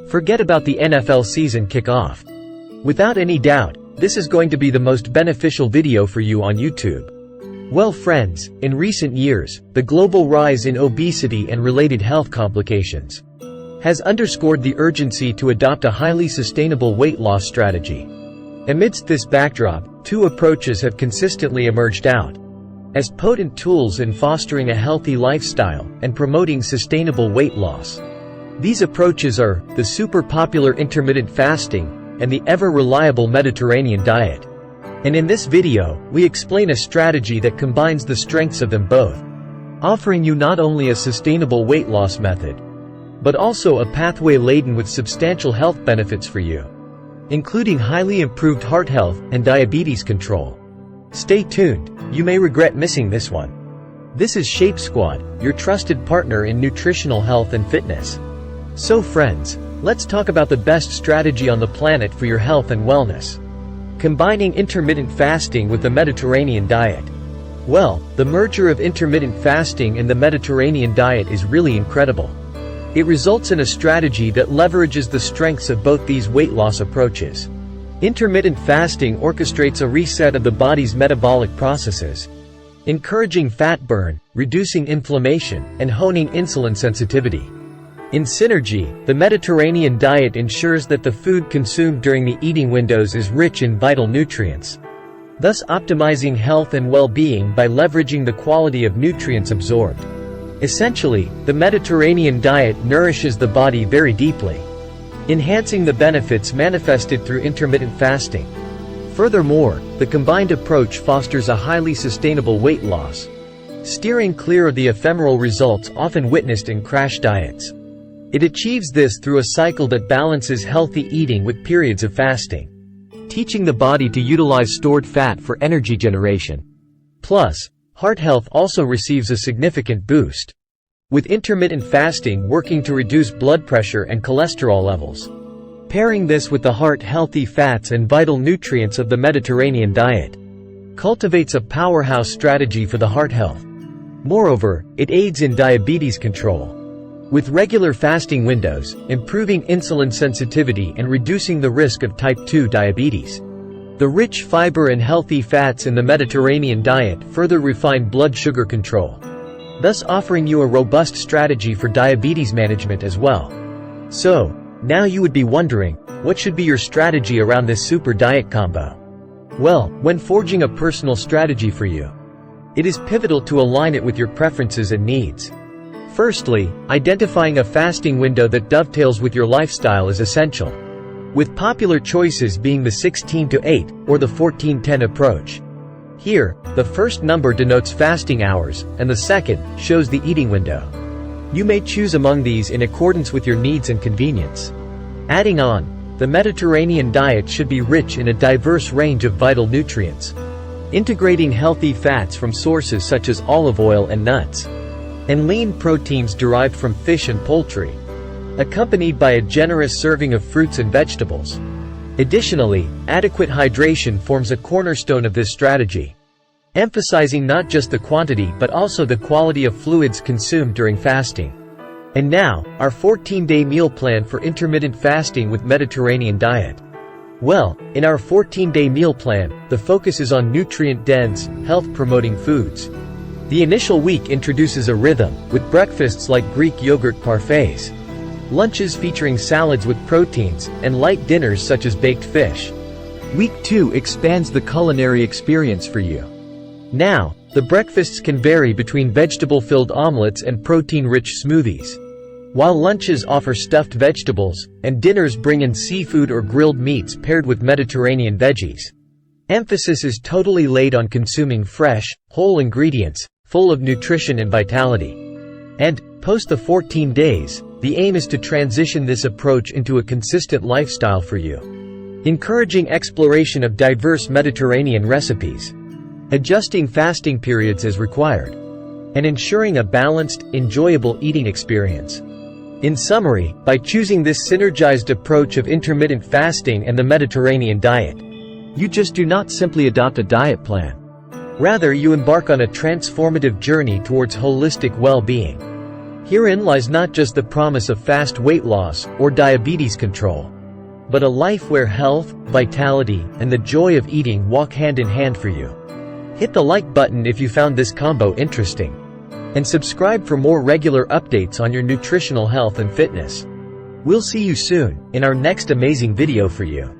Forget about the NFL season kickoff. Without any doubt, this is going to be the most beneficial video for you on YouTube. Well friends, in recent years, the global rise in obesity and related health complications has underscored the urgency to adopt a highly sustainable weight loss strategy. Amidst this backdrop, two approaches have consistently emerged out as potent tools in fostering a healthy lifestyle and promoting sustainable weight loss. These approaches are the super popular intermittent fasting and the ever-reliable Mediterranean diet. And in this video, we explain a strategy that combines the strengths of them both, offering you not only a sustainable weight loss method, but also a pathway laden with substantial health benefits for you, including highly improved heart health and diabetes control. Stay tuned, you may regret missing this one. This is Shape Squad, your trusted partner in nutritional health and fitness. So friends, let's talk about the best strategy on the planet for your health and wellness. Combining intermittent fasting with the Mediterranean diet. Well, the merger of intermittent fasting and the Mediterranean diet is really incredible. It results in a strategy that leverages the strengths of both these weight loss approaches. Intermittent fasting orchestrates a reset of the body's metabolic processes, encouraging fat burn, reducing inflammation, and honing insulin sensitivity. In synergy, the Mediterranean diet ensures that the food consumed during the eating windows is rich in vital nutrients, thus optimizing health and well-being by leveraging the quality of nutrients absorbed. Essentially, the Mediterranean diet nourishes the body very deeply, enhancing the benefits manifested through intermittent fasting. Furthermore, the combined approach fosters a highly sustainable weight loss, steering clear of the ephemeral results often witnessed in crash diets. It achieves this through a cycle that balances healthy eating with periods of fasting, teaching the body to utilize stored fat for energy generation. Plus, heart health also receives a significant boost, with intermittent fasting working to reduce blood pressure and cholesterol levels. Pairing this with the heart-healthy fats and vital nutrients of the Mediterranean diet cultivates a powerhouse strategy for the heart health. Moreover, it aids in diabetes control, with regular fasting windows, improving insulin sensitivity and reducing the risk of type 2 diabetes. The rich fiber and healthy fats in the Mediterranean diet further refine blood sugar control, thus offering you a robust strategy for diabetes management as well. So, now you would be wondering, what should be your strategy around this super diet combo? Well, when forging a personal strategy for you, it is pivotal to align it with your preferences and needs. Firstly, identifying a fasting window that dovetails with your lifestyle is essential, with popular choices being the 16-8 or the 14-10 approach. Here, the first number denotes fasting hours, and the second shows the eating window. You may choose among these in accordance with your needs and convenience. Adding on, the Mediterranean diet should be rich in a diverse range of vital nutrients, integrating healthy fats from sources such as olive oil and nuts, and lean proteins derived from fish and poultry, accompanied by a generous serving of fruits and vegetables. Additionally, adequate hydration forms a cornerstone of this strategy, emphasizing not just the quantity but also the quality of fluids consumed during fasting. And now, our 14-day meal plan for intermittent fasting with Mediterranean diet. Well, in our 14-day meal plan, the focus is on nutrient-dense, health-promoting foods. The initial week introduces a rhythm, with breakfasts like Greek yogurt parfaits, lunches featuring salads with proteins, and light dinners such as baked fish. Week 2 expands the culinary experience for you. Now, the breakfasts can vary between vegetable-filled omelets and protein-rich smoothies, while lunches offer stuffed vegetables, and dinners bring in seafood or grilled meats paired with Mediterranean veggies. Emphasis is totally laid on consuming fresh, whole ingredients, full of nutrition and vitality. And, post the 14 days, the aim is to transition this approach into a consistent lifestyle for you, encouraging exploration of diverse Mediterranean recipes, adjusting fasting periods as required, and ensuring a balanced, enjoyable eating experience. In summary, by choosing this synergized approach of intermittent fasting and the Mediterranean diet, you just do not simply adopt a diet plan. Rather, you embark on a transformative journey towards holistic well-being. Herein lies not just the promise of fast weight loss or diabetes control, but a life where health, vitality, and the joy of eating walk hand in hand for you. Hit the like button if you found this combo interesting, and subscribe for more regular updates on your nutritional health and fitness. We'll see you soon, in our next amazing video for you.